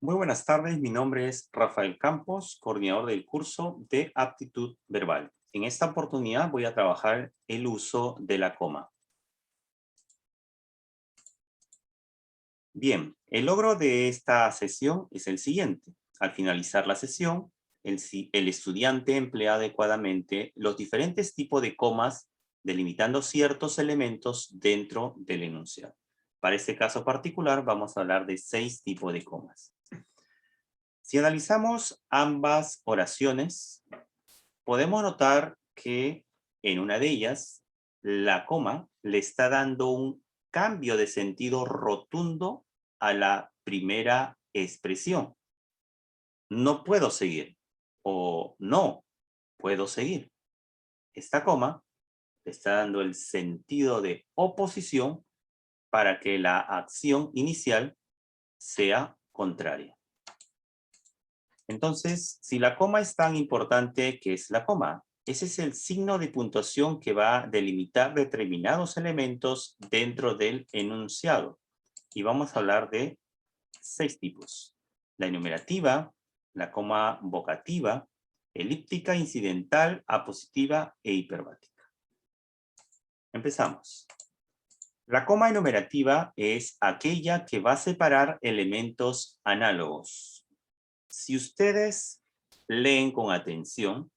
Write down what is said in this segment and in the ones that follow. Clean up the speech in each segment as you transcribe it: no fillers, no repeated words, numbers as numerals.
Muy buenas tardes, mi nombre es Rafael Campos, coordinador del curso de aptitud verbal. En esta oportunidad voy a trabajar el uso de la coma. Bien, el logro de esta sesión es el siguiente. Al finalizar la sesión, el estudiante emplea adecuadamente los diferentes tipos de comas delimitando ciertos elementos dentro del enunciado. Para este caso particular vamos a hablar de 6 tipos de comas. Si analizamos ambas oraciones, podemos notar que en una de ellas, la coma le está dando un cambio de sentido rotundo a la primera expresión. No puedo seguir o no puedo seguir. Esta coma le está dando el sentido de oposición para que la acción inicial sea contraria. Entonces, si la coma es tan importante, ¿qué es la coma? Ese es el signo de puntuación que va a delimitar determinados elementos dentro del enunciado. Y vamos a hablar de 6 tipos. La enumerativa, la coma vocativa, elíptica, incidental, apositiva e hiperbática. Empezamos. La coma enumerativa es aquella que va a separar elementos análogos. Si ustedes leen con atención,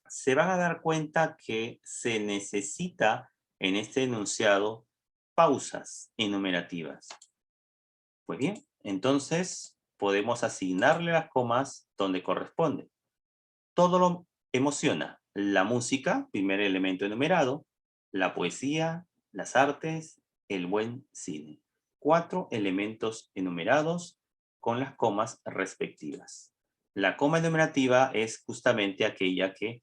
se van a dar cuenta que se necesita en este enunciado pausas enumerativas. Pues bien, entonces podemos asignarle las comas donde corresponde. Todo lo emociona. La música, primer elemento enumerado, la poesía, las artes, el buen cine. 4 elementos enumerados con las comas respectivas. La coma enumerativa es justamente aquella que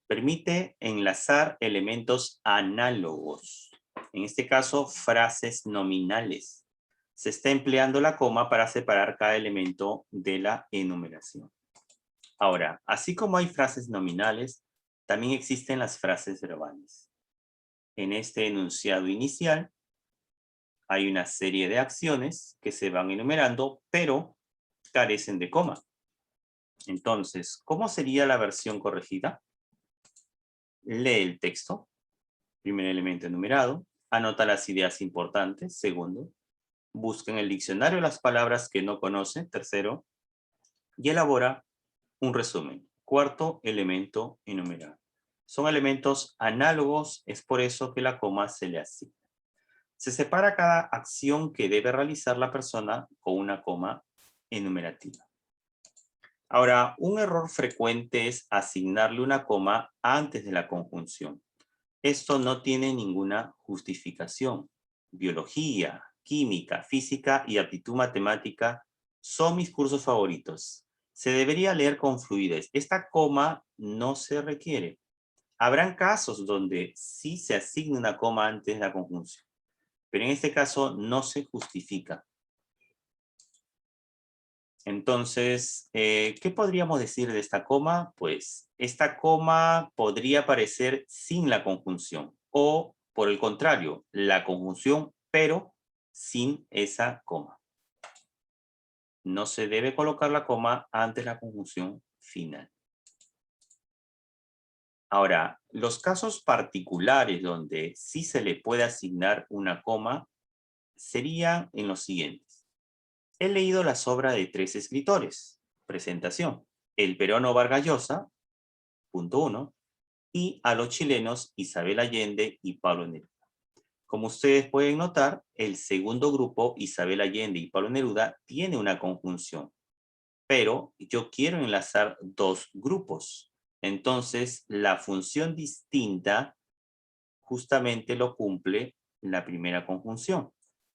permite enlazar elementos análogos. En este caso, frases nominales. Se está empleando la coma para separar cada elemento de la enumeración. Ahora, así como hay frases nominales, también existen las frases verbales. En este enunciado inicial hay una serie de acciones que se van enumerando, pero carecen de coma. Entonces, ¿cómo sería la versión corregida? Lee el texto, primer elemento enumerado, anota las ideas importantes, segundo, busca en el diccionario las palabras que no conoce, tercero, y elabora un resumen, cuarto elemento enumerado. Son elementos análogos, es por eso que la coma se le asigna. Se separa cada acción que debe realizar la persona con una coma enumerativa. Ahora, un error frecuente es asignarle una coma antes de la conjunción. Esto no tiene ninguna justificación. Biología, química, física y aptitud matemática son mis cursos favoritos. Se debería leer con fluidez. Esta coma no se requiere. Habrán casos donde sí se asigna una coma antes de la conjunción, pero en este caso no se justifica. Entonces, ¿qué podríamos decir de esta coma? Pues esta coma podría aparecer sin la conjunción o, por el contrario, la conjunción, pero sin esa coma. No se debe colocar la coma antes de la conjunción final. Ahora, los casos particulares donde sí se le puede asignar una coma serían en los siguientes. He leído las obras de 3 escritores. Presentación. El peruano Vargas Llosa, punto 1, y a los chilenos Isabel Allende y Pablo Neruda. Como ustedes pueden notar, el segundo grupo, Isabel Allende y Pablo Neruda, tiene una conjunción, pero yo quiero enlazar 2 grupos. Entonces, la función distinta justamente lo cumple la primera conjunción.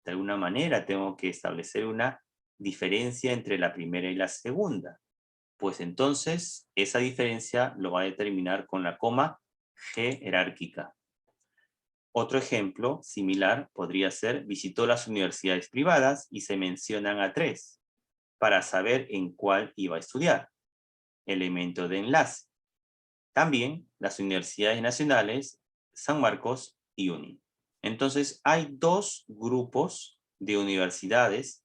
De alguna manera tengo que establecer una diferencia entre la primera y la segunda. Pues entonces esa diferencia lo va a determinar con la coma jerárquica. Otro ejemplo similar podría ser: visitó las universidades privadas y se mencionan a 3 para saber en cuál iba a estudiar. Elemento de enlace. También las universidades nacionales, San Marcos y UNI. Entonces hay 2 grupos de universidades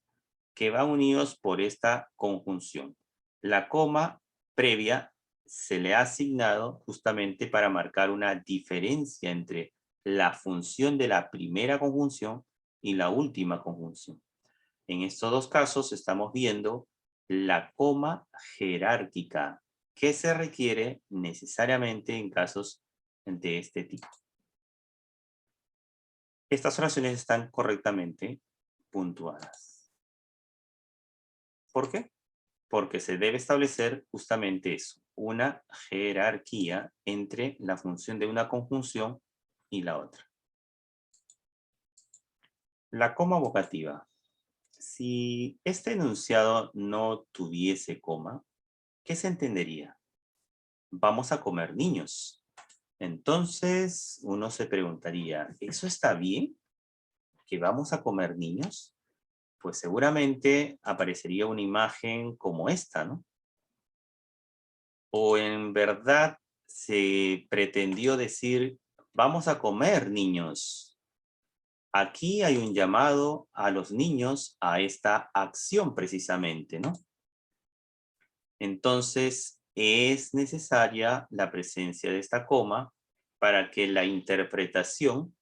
que van unidos por esta conjunción. La coma previa se le ha asignado justamente para marcar una diferencia entre la función de la primera conjunción y la última conjunción. En estos dos casos estamos viendo la coma jerárquica que se requiere necesariamente en casos de este tipo. Estas oraciones están correctamente puntuadas. ¿Por qué? Porque se debe establecer justamente eso, una jerarquía entre la función de una conjunción y la otra. La coma vocativa. Si este enunciado no tuviese coma, ¿qué se entendería? Vamos a comer niños. Entonces uno se preguntaría, ¿eso está bien? ¿Que vamos a comer niños? Pues seguramente aparecería una imagen como esta, ¿no? O en verdad se pretendió decir, vamos a comer niños. Aquí hay un llamado a los niños a esta acción precisamente, ¿no? Entonces es necesaria la presencia de esta coma para que la interpretación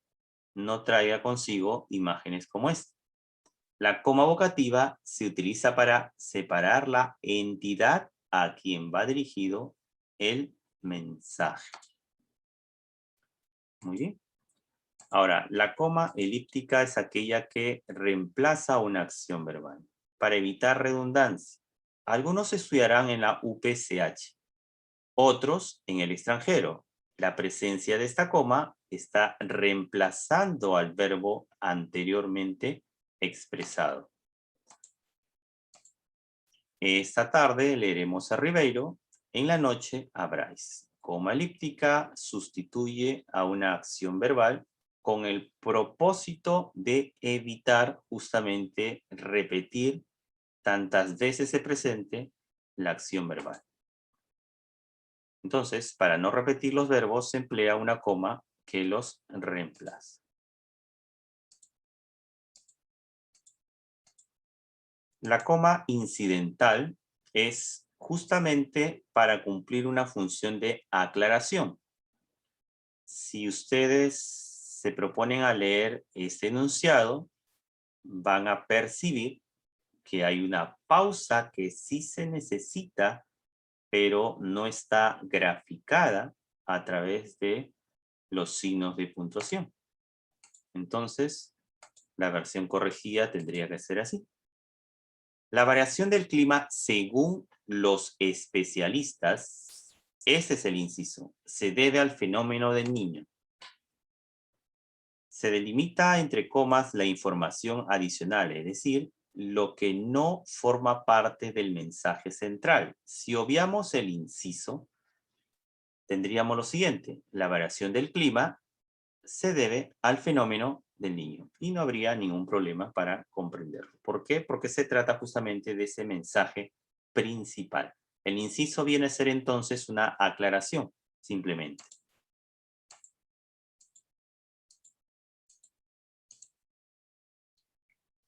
no traiga consigo imágenes como esta. La coma vocativa se utiliza para separar la entidad a quien va dirigido el mensaje. Muy bien. Ahora, la coma elíptica es aquella que reemplaza una acción verbal. Para evitar redundancia, algunos estudiarán en la UPCH, otros en el extranjero. La presencia de esta coma está reemplazando al verbo anteriormente expresado. Esta tarde leeremos a Ribeiro, en la noche a Bryce. Coma elíptica sustituye a una acción verbal con el propósito de evitar justamente repetir tantas veces se presente la acción verbal. Entonces, para no repetir los verbos, se emplea una coma que los reemplaza. La coma incidental es justamente para cumplir una función de aclaración. Si ustedes se proponen a leer este enunciado, van a percibir que hay una pausa que sí se necesita, pero no está graficada a través de los signos de puntuación. Entonces, la versión corregida tendría que ser así. La variación del clima según los especialistas, ese es el inciso, se debe al fenómeno del Niño. Se delimita entre comas la información adicional, es decir, lo que no forma parte del mensaje central. Si obviamos el inciso, tendríamos lo siguiente: la variación del clima se debe al fenómeno del Niño y no habría ningún problema para comprenderlo. ¿Por qué? Porque se trata justamente de ese mensaje principal. El inciso viene a ser entonces una aclaración, simplemente.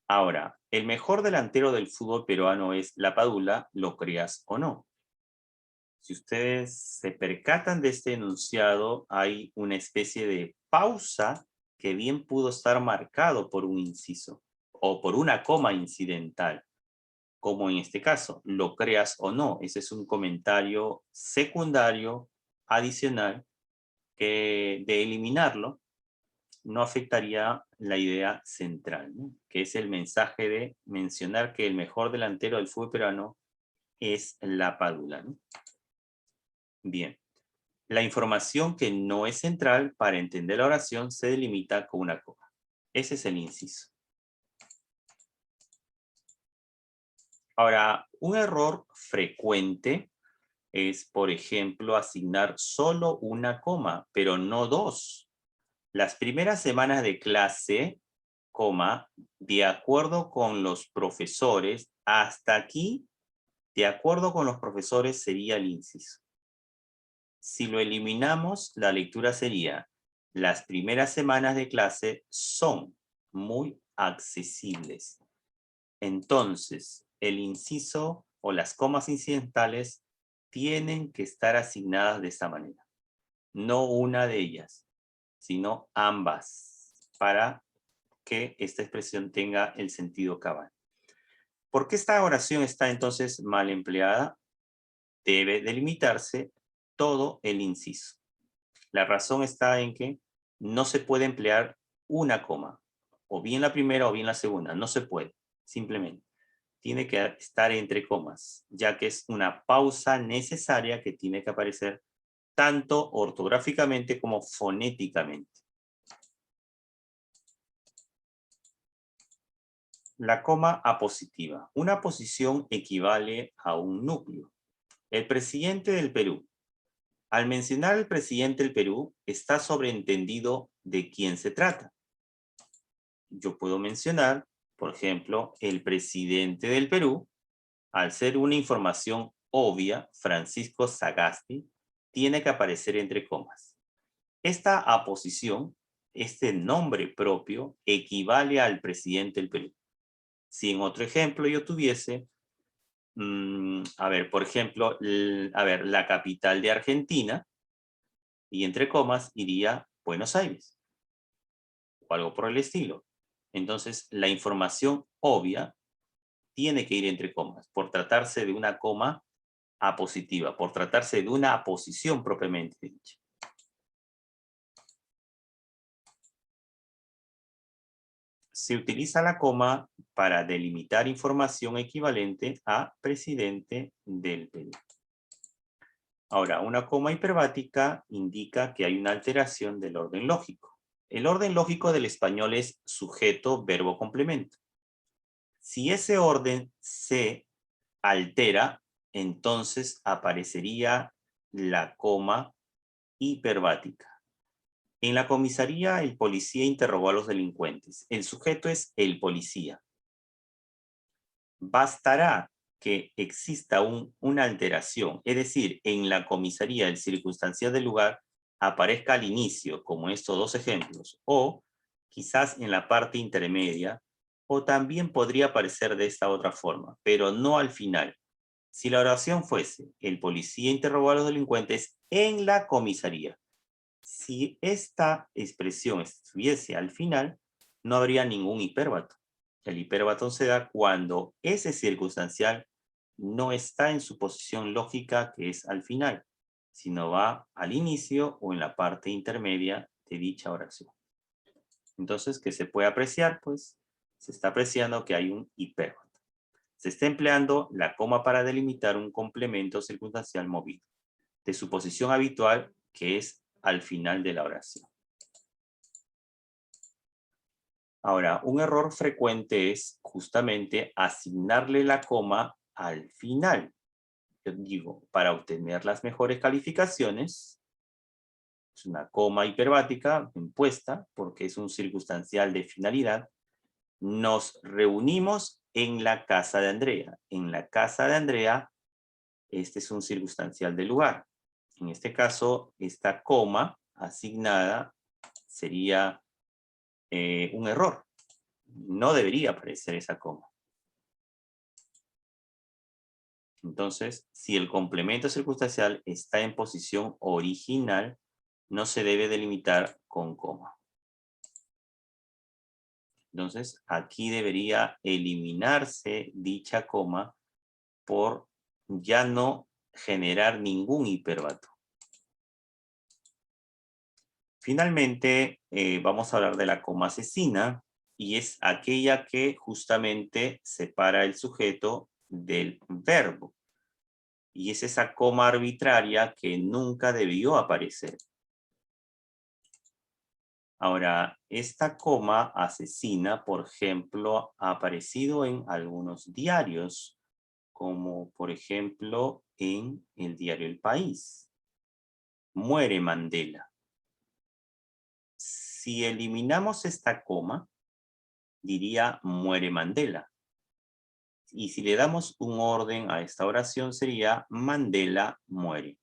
Ahora, el mejor delantero del fútbol peruano es La Padula, lo creas o no. Si ustedes se percatan de este enunciado, hay una especie de pausa que bien pudo estar marcado por un inciso o por una coma incidental, como en este caso, lo creas o no. Ese es un comentario secundario, adicional, que de eliminarlo no afectaría la idea central, ¿no? Que es el mensaje de mencionar que el mejor delantero del fútbol peruano es La Padula, ¿no? Bien. La información que no es central para entender la oración se delimita con una coma. Ese es el inciso. Ahora, un error frecuente es, por ejemplo, asignar solo una coma, pero no dos. Las primeras semanas de clase, coma, de acuerdo con los profesores, hasta aquí, de acuerdo con los profesores sería el inciso. Si lo eliminamos, la lectura sería: las primeras semanas de clase son muy accesibles. Entonces, el inciso o las comas incidentales tienen que estar asignadas de esta manera. No una de ellas, sino ambas, para que esta expresión tenga el sentido cabal. ¿Por qué esta oración está entonces mal empleada? Debe delimitarse todo el inciso. La razón está en que no se puede emplear una coma, o bien la primera o bien la segunda, no se puede, simplemente. Tiene que estar entre comas, ya que es una pausa necesaria que tiene que aparecer tanto ortográficamente como fonéticamente. La coma apositiva. Una posición equivale a un núcleo. El presidente del Perú. Al mencionar el presidente del Perú, está sobreentendido de quién se trata. Yo puedo mencionar, por ejemplo, el presidente del Perú. Al ser una información obvia, Francisco Sagasti tiene que aparecer entre comas. Esta aposición, este nombre propio, equivale al presidente del Perú. Si en otro ejemplo yo tuviese, a ver, por ejemplo, la capital de Argentina, y entre comas iría Buenos Aires, o algo por el estilo. Entonces, la información obvia tiene que ir entre comas, por tratarse de una coma apositiva, por tratarse de una aposición propiamente dicha. Se utiliza la coma para delimitar información equivalente a presidente del Perú. Ahora, una coma hiperbática indica que hay una alteración del orden lógico. El orden lógico del español es sujeto, verbo, complemento. Si ese orden se altera, entonces aparecería la coma hiperbática. En la comisaría, el policía interrogó a los delincuentes. El sujeto es el policía. Bastará que exista una alteración, es decir, en la comisaría el circunstancial del lugar aparezca al inicio, como estos dos ejemplos, o quizás en la parte intermedia, o también podría aparecer de esta otra forma, pero no al final. Si la oración fuese, el policía interrogó a los delincuentes en la comisaría, si esta expresión estuviese al final, no habría ningún hipérbato. El hipérbato se da cuando ese circunstancial no está en su posición lógica, que es al final, sino va al inicio o en la parte intermedia de dicha oración. Entonces, ¿qué se puede apreciar? Pues se está apreciando que hay un hipérbato. Se está empleando la coma para delimitar un complemento circunstancial movido de su posición habitual, que es al final de la oración. Ahora, un error frecuente es justamente asignarle la coma al final. Yo digo, para obtener las mejores calificaciones, es una coma hiperbática impuesta porque es un circunstancial de finalidad. Nos reunimos en la casa de Andrea. En la casa de Andrea, este es un circunstancial de lugar. En este caso, esta coma asignada sería un error. No debería aparecer esa coma. Entonces, si el complemento circunstancial está en posición original, no se debe delimitar con coma. Entonces, aquí debería eliminarse dicha coma por ya no generar ningún hipérbato. Finalmente, vamos a hablar de la coma asesina, y es aquella que justamente separa el sujeto del verbo. Y es esa coma arbitraria que nunca debió aparecer. Ahora, esta coma asesina, por ejemplo, ha aparecido en algunos diarios, como por ejemplo en el diario El País. Muere Mandela. Si eliminamos esta coma, diría muere Mandela. Y si le damos un orden a esta oración sería Mandela muere.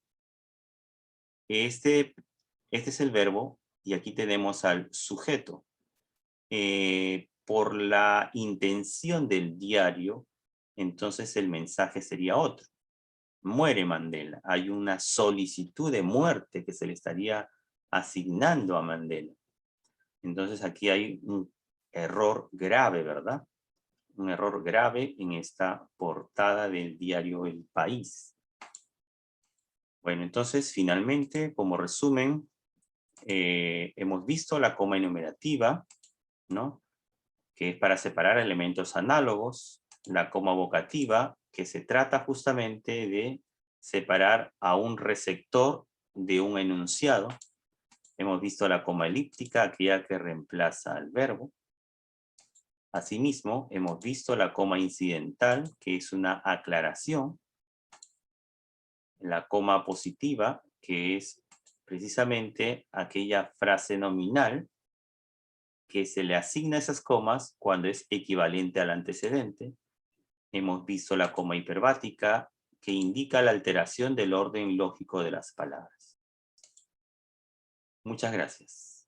Este es el verbo y aquí tenemos al sujeto. por la intención del diario, entonces el mensaje sería otro. Muere Mandela. Hay una solicitud de muerte que se le estaría asignando a Mandela. Entonces aquí hay un error grave, ¿verdad? Un error grave en esta portada del diario El País. Bueno, entonces finalmente, como resumen, hemos visto la coma enumerativa, ¿no? Que es para separar elementos análogos, la coma vocativa, que se trata justamente de separar a un receptor de un enunciado. Hemos visto la coma elíptica, aquella que reemplaza al verbo. Asimismo, hemos visto la coma incidental, que es una aclaración. La coma positiva, que es precisamente aquella frase nominal que se le asigna esas comas cuando es equivalente al antecedente. Hemos visto la coma hiperbática, que indica la alteración del orden lógico de las palabras. Muchas gracias.